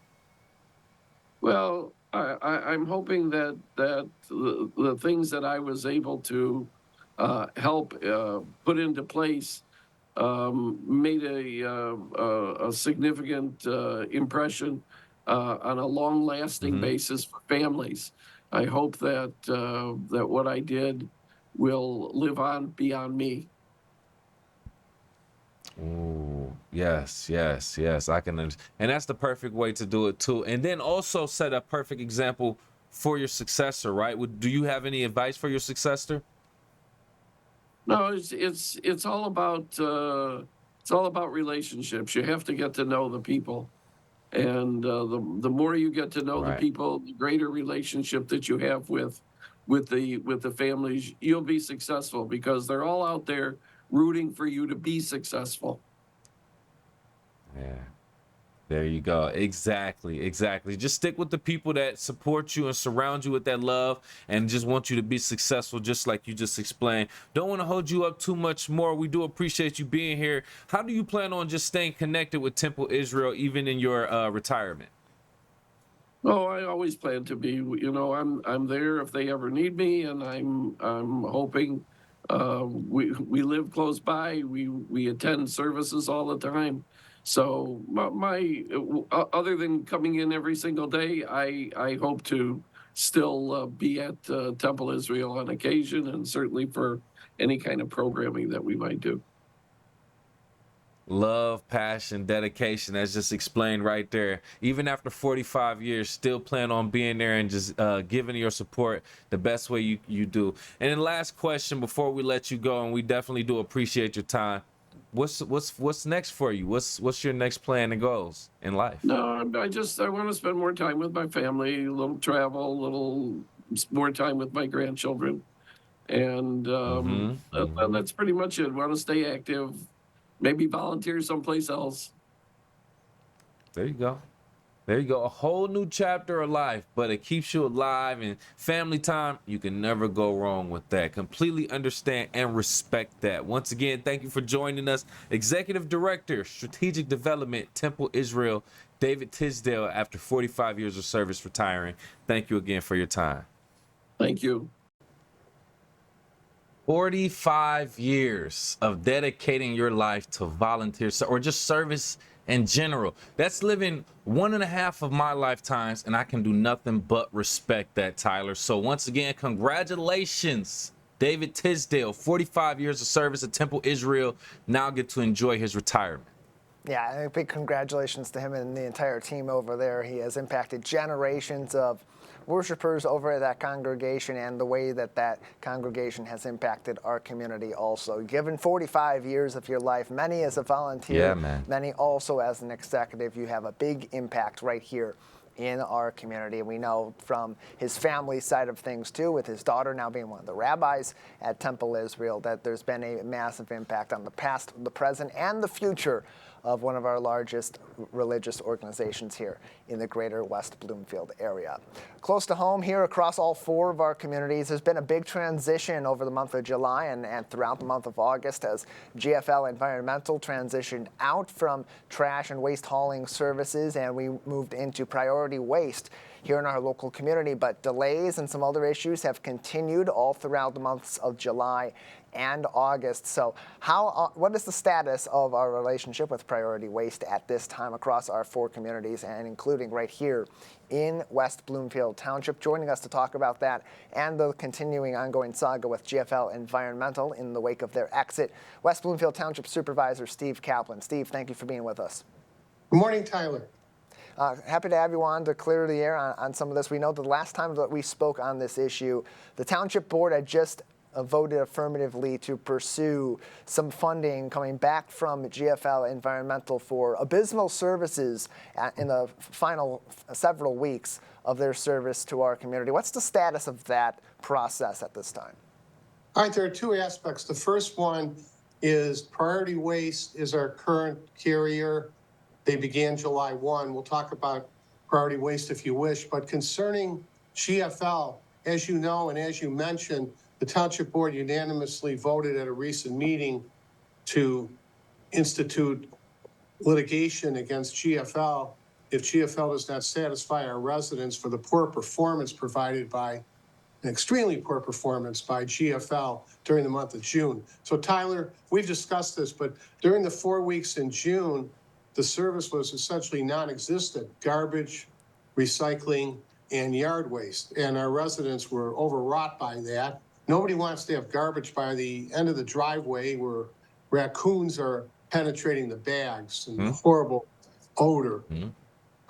Speaker 7: Well, I'm hoping that the things that I was able to help put into place made a significant impression on a long-lasting basis for families. I hope that what I did will live on beyond me.
Speaker 3: Ooh, yes, yes, yes. I can, and that's the perfect way to do it too. And then also set a perfect example for your successor, right? Do you have any advice for your successor?
Speaker 7: No, it's all about relationships. You have to get to know the people, and the more you get to know the
Speaker 3: Right.
Speaker 7: people, the greater relationship that you have with the families, you'll be successful because they're all out there rooting for you to be successful.
Speaker 3: Yeah. There you go. Exactly. Exactly. Just stick with the people that support you and surround you with that love and just want you to be successful, just like you just explained. Don't want to hold you up too much more. We do appreciate you being here. How do you plan on just staying connected with Temple Israel, even in your retirement?
Speaker 7: Oh, I always plan to be. I'm there if they ever need me, and I'm hoping. We live close by. We attend services all the time. So other than coming in every single day, I hope to still be at Temple Israel on occasion, and certainly for any kind of programming that we might do.
Speaker 3: Love, passion, dedication. That's just explained right there. Even after 45 years, still plan on being there and just giving your support the best way you do. And then last question before we let you go, and we definitely do appreciate your time. What's next for you? What's your next plan and goals in life?
Speaker 7: No, I want to spend more time with my family, a little travel, a little more time with my grandchildren, and that's pretty much it. Want to stay active, maybe volunteer someplace else.
Speaker 3: There you go. There you go. A whole new chapter of life, but it keeps you alive, and family time, you can never go wrong with that. Completely understand and respect that. Once again, thank you for joining us. Executive Director, Strategic Development, Temple Israel, David Tisdale, after 45 years of service, retiring. Thank you again for your time.
Speaker 7: Thank you.
Speaker 3: 45 years of dedicating your life to volunteer or just service in general. That's living 1.5 of my lifetimes, and I can do nothing but respect that, Tyler. So once again, congratulations, David Tisdale, 45 years of service at Temple Israel, now get to enjoy his retirement.
Speaker 2: Yeah, and a big congratulations to him and the entire team over there. He has impacted generations of worshipers over at that congregation, and the way that that congregation has impacted our community also. Given 45 years of your life, many as a volunteer, many also as an executive, you have a big impact right here in our community. We know from his family side of things too, with his daughter now being one of the rabbis at Temple Israel, that there's been a massive impact on the past, the present, and the future of one of our largest religious organizations here in the greater West Bloomfield area. Close to home here across all 4 of our communities, there's been a big transition over the month of July and throughout the month of August as GFL Environmental transitioned out from trash and waste hauling services, and we moved into priority waste here in our local community. But delays and some other issues have continued all throughout the months of July and August. So what is the status of our relationship with priority waste at this time across our 4 communities, and including right here in West Bloomfield Township? Joining us to talk about that and the continuing ongoing saga with GFL Environmental in the wake of their exit, West Bloomfield Township Supervisor Steve Kaplan. Steve, thank you for being with us.
Speaker 8: Good morning, Tyler.
Speaker 2: Happy to have you on to clear the air on some of this. We know the last time that we spoke on this issue, the Township Board had just voted affirmatively to pursue some funding coming back from GFL Environmental for abysmal services in the final several weeks of their service to our community. What's the status of that process at this time?
Speaker 8: All right, there are 2 aspects. The first one is Priority Waste is our current carrier. They began July 1. We'll talk about Priority Waste if you wish. But concerning GFL, as you know and as you mentioned, the Township Board unanimously voted at a recent meeting to institute litigation against GFL if GFL does not satisfy our residents for the poor performance provided by an extremely poor performance by GFL during the month of June. So Tyler, we've discussed this, but during the 4 weeks in June, the service was essentially non-existent: garbage, recycling, and yard waste. And our residents were overwrought by that. nobody wants to have garbage by the end of the driveway where raccoons are penetrating the bags and the horrible odor.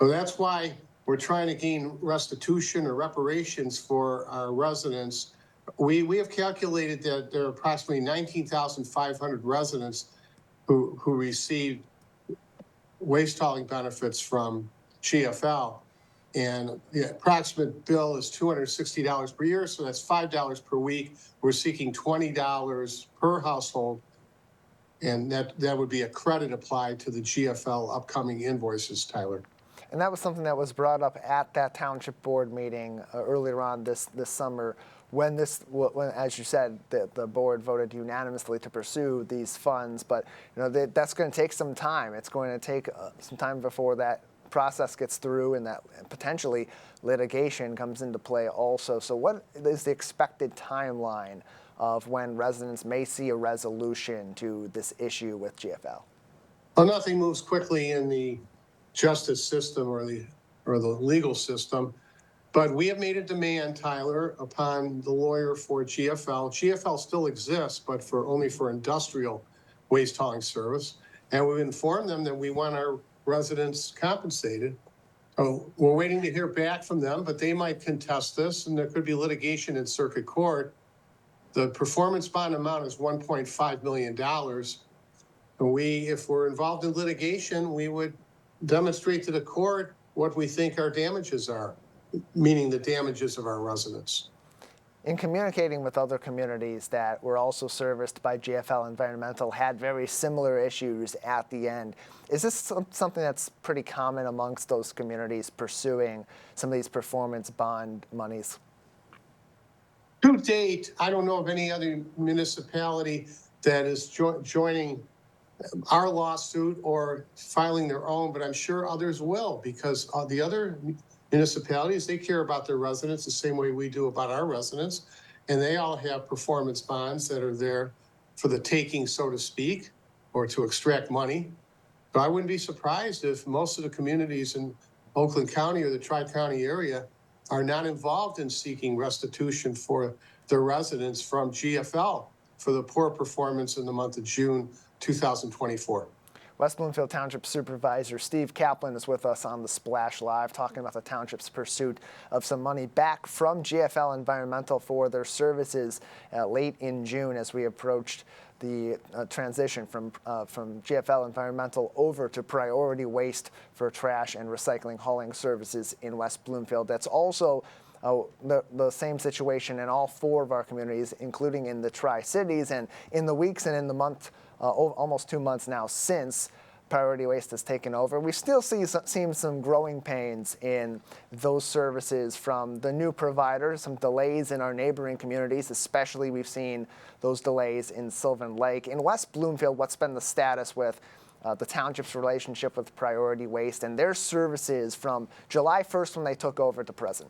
Speaker 8: So that's why we're trying to gain restitution or reparations for our residents. We have calculated that there are approximately 19,500 residents who received waste hauling benefits from GFL. And the approximate bill is $260 per year, so that's $5 per week. We're seeking $20 per household, and that would be a credit applied to the GFL upcoming invoices, Tyler.
Speaker 2: And that was something that was brought up at that township board meeting earlier on this summer, when, as you said, the board voted unanimously to pursue these funds. But that's going to take some time. It's going to take some time before that process gets through and that potentially litigation comes into play also. So what is the expected timeline of when residents may see a resolution to this issue with GFL?
Speaker 8: Well, nothing moves quickly in the justice system or the legal system, but we have made a demand, Tyler, upon the lawyer for GFL. GFL still exists, but only for industrial waste hauling service, and we've informed them that we want our residents compensated. So we're waiting to hear back from them, but they might contest this, and there could be litigation in circuit court. The performance bond amount is $1.5 million. If we're involved in litigation, we would demonstrate to the court what we think our damages are, meaning the damages of our residents.
Speaker 2: In communicating with other communities that were also serviced by GFL Environmental, had very similar issues at the end. Is this something that's pretty common amongst those communities pursuing some of these performance bond monies?
Speaker 8: To date, I don't know of any other municipality that is joining our lawsuit or filing their own, but I'm sure others will, because the other municipalities, they care about their residents the same way we do about our residents, and they all have performance bonds that are there for the taking, so to speak, or to extract money. So I wouldn't be surprised if most of the communities in Oakland County or the Tri-County area are not involved in seeking restitution for their residents from GFL for the poor performance in the month of June 2024.
Speaker 2: West Bloomfield Township Supervisor Steve Kaplan is with us on the Splash Live, talking about the township's pursuit of some money back from GFL Environmental for their services late in June, as we approached the transition from GFL Environmental over to Priority Waste for trash and recycling hauling services in West Bloomfield. That's also the same situation in all four of our communities, including in the Tri-Cities. And in the weeks and in the month, almost 2 months now since Priority Waste has taken over, we still seen some growing pains in those services from the new providers, some delays in our neighboring communities, especially we've seen those delays in Sylvan Lake. In West Bloomfield, what's been the status with the township's relationship with Priority Waste and their services from July 1st when they took over to present?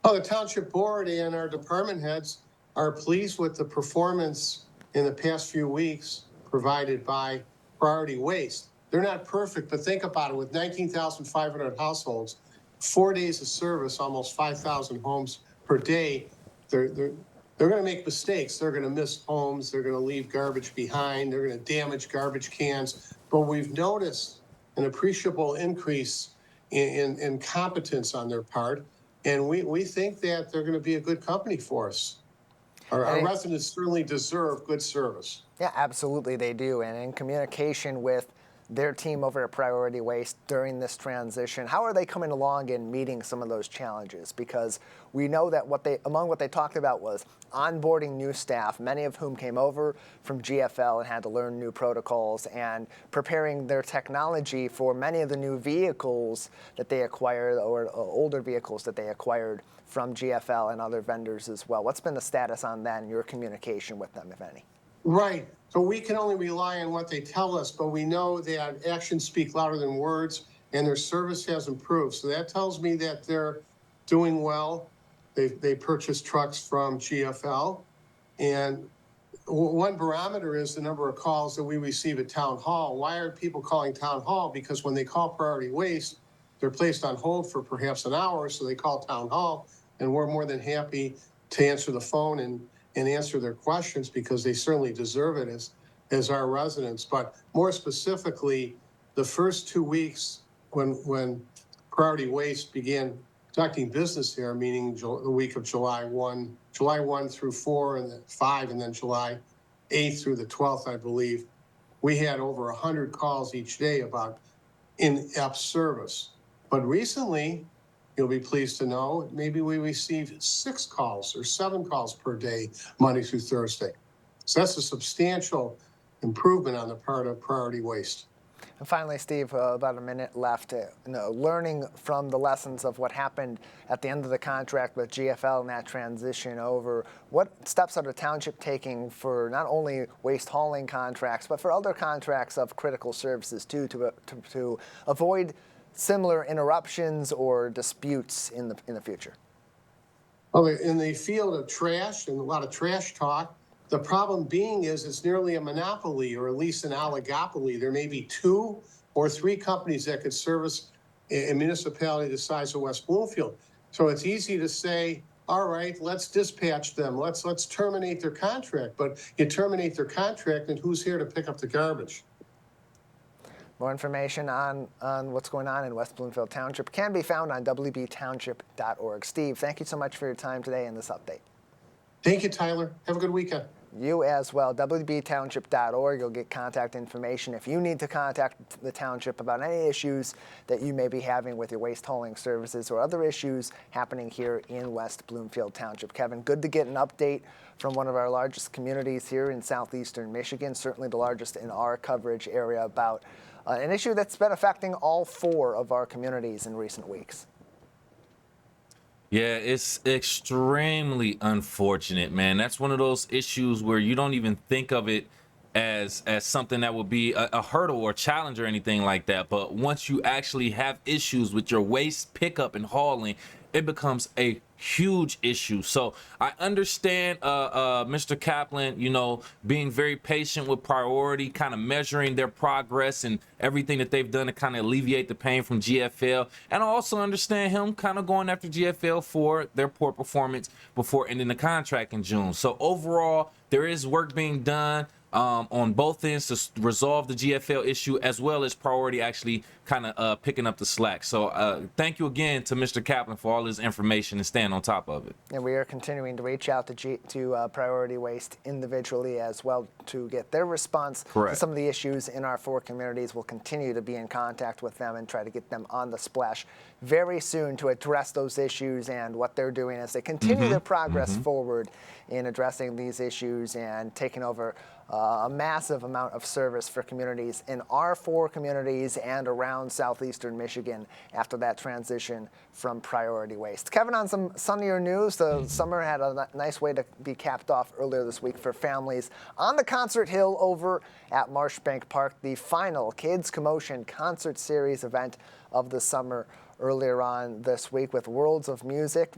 Speaker 8: Oh, the township board and our department heads are pleased with the performance in the past few weeks provided by Priority Waste. They're not perfect, but think about it. With 19,500 households, 4 days of service, almost 5,000 homes per day, they're going to make mistakes. They're going to miss homes. They're going to leave garbage behind. They're going to damage garbage cans. But we've noticed an appreciable increase in competence on their part, and we think that they're going to be a good company for us. Our residents certainly deserve good service.
Speaker 2: Yeah, absolutely they do. And in communication with their team over at Priority Waste during this transition, how are they coming along in meeting some of those challenges? Because we know that among what they talked about was onboarding new staff, many of whom came over from GFL and had to learn new protocols, and preparing their technology for many of the new vehicles that they acquired, or older vehicles that they acquired from GFL and other vendors as well. What's been the status on that and your communication with them, if any?
Speaker 8: Right. So we can only rely on what they tell us, but we know that actions speak louder than words, and their service has improved. So that tells me that they're doing well. They purchased trucks from GFL, and one barometer is the number of calls that we receive at Town Hall. Why are people calling Town Hall? Because when they call Priority Waste, they're placed on hold for perhaps an hour, so they call Town Hall, and we're more than happy to answer the phone and answer their questions, because they certainly deserve it as our residents. But more specifically, the first 2 weeks when Priority Waste began conducting business here, meaning the week of July 1 through 4 and then 5, and then July 8th through the 12th, I believe, we had over 100 calls each day about in-app service. But recently, you'll be pleased to know, maybe we received 6 calls or 7 calls per day, Monday through Thursday. So that's a substantial improvement on the part of Priority Waste.
Speaker 2: And finally, Steve, about a minute left. Learning from the lessons of what happened at the end of the contract with GFL and that transition over, what steps are the township taking for not only waste hauling contracts, but for other contracts of critical services too, to avoid similar interruptions or disputes in the future?
Speaker 8: Well, in the field of trash, and a lot of trash talk, the problem being is it's nearly a monopoly, or at least an oligopoly. There may be 2 or 3 companies that could service a municipality the size of West Bloomfield. So it's easy to say, all right, let's dispatch them. Let's terminate their contract. But you terminate their contract, and who's here to pick up the garbage?
Speaker 2: More information on what's going on in West Bloomfield Township can be found on wbtownship.org. Steve, thank you so much for your time today in this update.
Speaker 8: Thank you, Tyler. Have a good weekend.
Speaker 2: You as well. wbtownship.org. You'll get contact information if you need to contact the township about any issues that you may be having with your waste hauling services or other issues happening here in West Bloomfield Township. Kevin, good to get an update from one of our largest communities here in southeastern Michigan, certainly the largest in our coverage area, about an issue that's been affecting all 4 of our communities in recent weeks.
Speaker 3: Yeah, it's extremely unfortunate, man. That's one of those issues where you don't even think of it as something that would be a hurdle or challenge or anything like that. But once you actually have issues with your waste pickup and hauling, it becomes a huge issue. So I understand Mr. Kaplan, being very patient with Priority, kind of measuring their progress and everything that they've done to kind of alleviate the pain from GFL. And I also understand him kind of going after GFL for their poor performance before ending the contract in June. So overall, there is work being done on both ends to resolve the GFL issue, as well as Priority actually kind of picking up the slack. So thank you again to Mr. Kaplan for all his information and staying on top of it.
Speaker 2: And we are continuing to reach out to Priority Waste individually as well to get their response to some of the issues in our 4 communities. We'll continue to be in contact with them and try to get them on the splash very soon to address those issues and what they're doing as they continue their progress forward in addressing these issues and taking over a massive amount of service for communities in our 4 communities and around southeastern Michigan after that transition from Priority Waste. Kevin, on some sunnier news, the summer had a nice way to be capped off earlier this week for families on the concert hill over at Marshbank Park, the final Kids Commotion concert series event of the summer earlier on this week with Worlds of Music.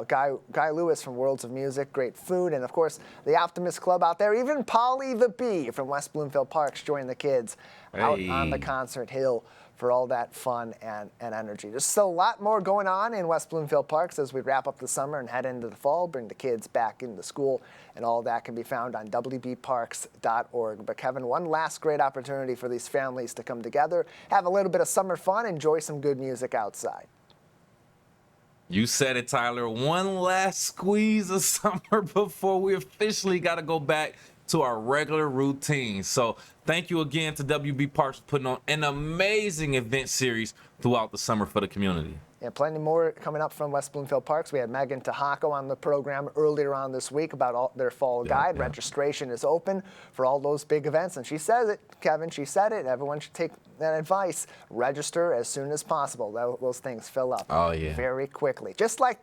Speaker 2: Guy Lewis from Worlds of Music, great food, and of course the Optimist Club out there. Even Polly the Bee from West Bloomfield Parks joined the kids out on the concert hill for all that fun and energy. There's still a lot more going on in West Bloomfield Parks as we wrap up the summer and head into the fall, bring the kids back into school, and all of that can be found on wbparks.org. But Kevin, one last great opportunity for these families to come together, have a little bit of summer fun, enjoy some good music outside.
Speaker 3: You said it, Tyler. One last squeeze of summer before we officially got to go back to our regular routine. So thank you again to WB Parks for putting on an amazing event series throughout the summer for the community.
Speaker 2: Yeah, plenty more coming up from West Bloomfield Parks. We had Megan Tahako on the program earlier on this week about their fall guide. Registration is open for all those big events. And she says it, Kevin, she said it. Everyone should take that advice. Register as soon as possible. Those things fill up very quickly. Just like that.